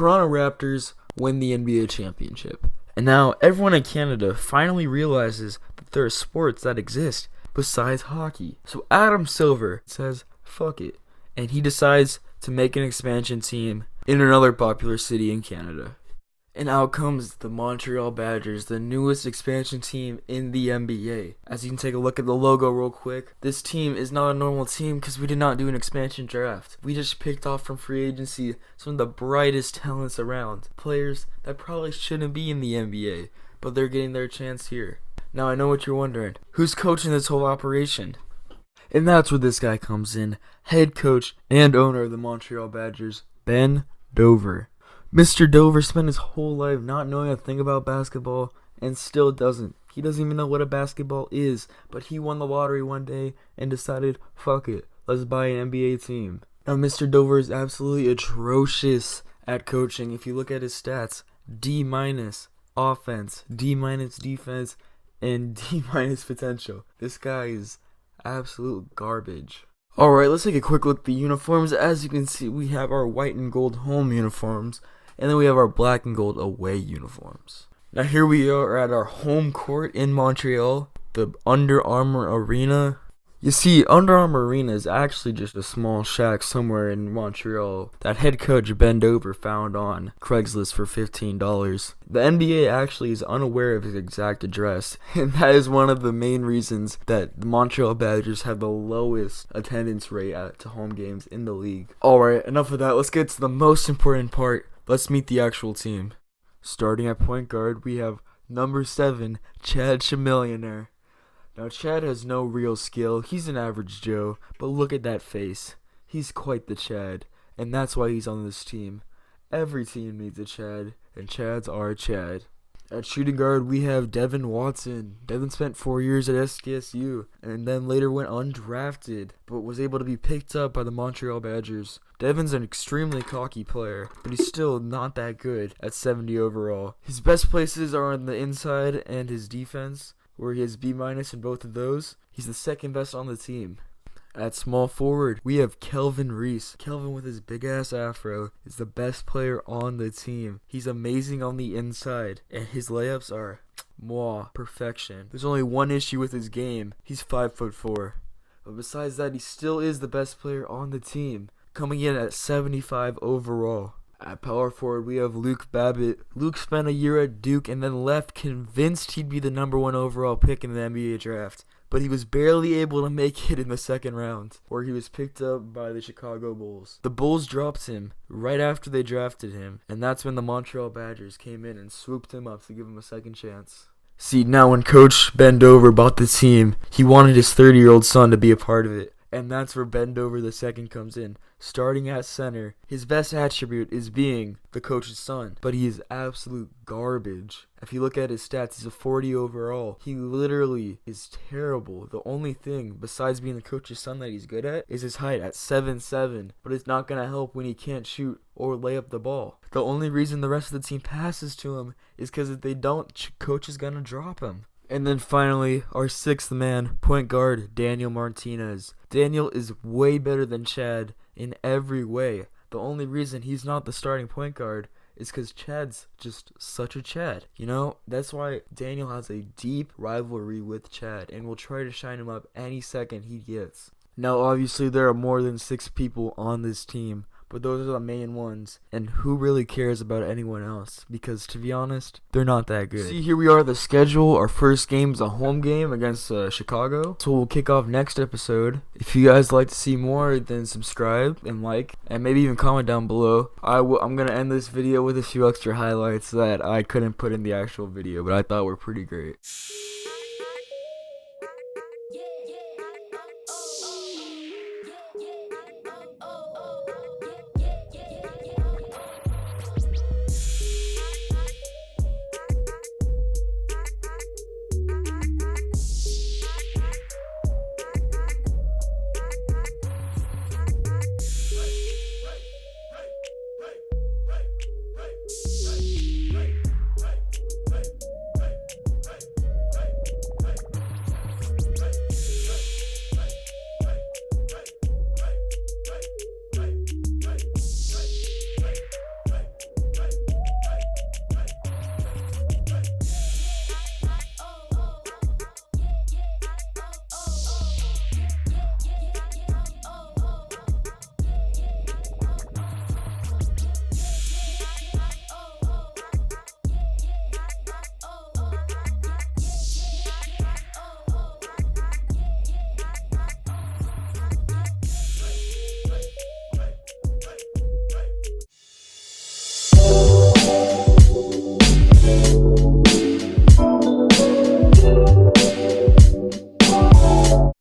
Toronto Raptors win the NBA championship. And now everyone in Canada finally realizes that there are sports that exist besides hockey. So Adam Silver says, fuck it. And he decides to make an expansion team in another popular city in Canada. And out comes the Montreal Badgers, the newest expansion team in the NBA. As you can take a look at the logo real quick, this team is not a normal team because we did not do an expansion draft. We just picked off from free agency some of the brightest talents around. Players that probably shouldn't be in the NBA, but they're getting their chance here. Now I know what you're wondering. Who's coaching this whole operation? And that's where this guy comes in. Head coach and owner of the Montreal Badgers, Ben Dover. Mr. Dover spent his whole life not knowing a thing about basketball and still doesn't. He doesn't even know what a basketball is, but he won the lottery one day and decided, fuck it, let's buy an NBA team. Now, Mr. Dover is absolutely atrocious at coaching. If you look at his stats, D- offense, D- defense, and D- potential. This guy is absolute garbage. Alright, let's take a quick look at the uniforms. As you can see, we have our white and gold home uniforms, and then we have our black and gold away uniforms. Now here we are at our home court in Montreal, the Under Armour Arena. You see, Under Armour Arena is actually just a small shack somewhere in Montreal that head coach Ben Dover found on Craigslist for $15. The NBA actually is unaware of his exact address, and that is one of the main reasons that the Montreal Badgers have the lowest attendance rate to home games in the league. Alright, enough of that. Let's get to the most important part. Let's meet the actual team. Starting at point guard, we have number 7, Chad Chamillionaire. Now, Chad has no real skill. He's an average Joe, but look at that face. He's quite the Chad, and that's why he's on this team. Every team needs a Chad, and Chads are Chad. At shooting guard, we have Devin Watson. Devin spent 4 years at SKSU, and then later went undrafted, but was able to be picked up by the Montreal Badgers. Devin's an extremely cocky player, but he's still not that good at 70 overall. His best places are on the inside and his defense, where he has B- in both of those. He's the second best on the team. At small forward, we have Kelvin Reese. Kelvin, with his big-ass afro, is the best player on the team. He's amazing on the inside, and his layups are perfection. There's only one issue with his game. He's 5'4". But besides that, he still is the best player on the team, coming in at 75 overall. At power forward, we have Luke Babbitt. Luke spent a year at Duke and then left convinced he'd be the number 1 overall pick in the NBA draft. But he was barely able to make it in the second round, where he was picked up by the Chicago Bulls. The Bulls dropped him right after they drafted him, and that's when the Montreal Badgers came in and swooped him up to give him a second chance. See, now when Coach Ben Dover bought the team, he wanted his 30-year-old son to be a part of it. And that's where Ben Dover II comes in. Starting at center, his best attribute is being the coach's son, but he is absolute garbage. If you look at his stats, he's a 40 overall. He literally is terrible. The only thing, besides being the coach's son, that he's good at is his height at 7'7", but it's not going to help when he can't shoot or lay up the ball. The only reason the rest of the team passes to him is because if they don't, coach is going to drop him. And then finally, our 6th man, point guard, Daniel Martinez. Daniel is way better than Chad in every way. The only reason he's not the starting point guard is because Chad's just such a Chad. You know, that's why Daniel has a deep rivalry with Chad and will try to shine him up any second he gets. Now, obviously, there are more than 6 people on this team, but those are the main ones, and who really cares about anyone else? Because, to be honest, they're not that good. See, here we are, the schedule. Our first game is a home game against Chicago, so we'll kick off next episode. If you guys like to see more, then subscribe and like, and maybe even comment down below. I'm going to end this video with a few extra highlights that I couldn't put in the actual video, but I thought were pretty great.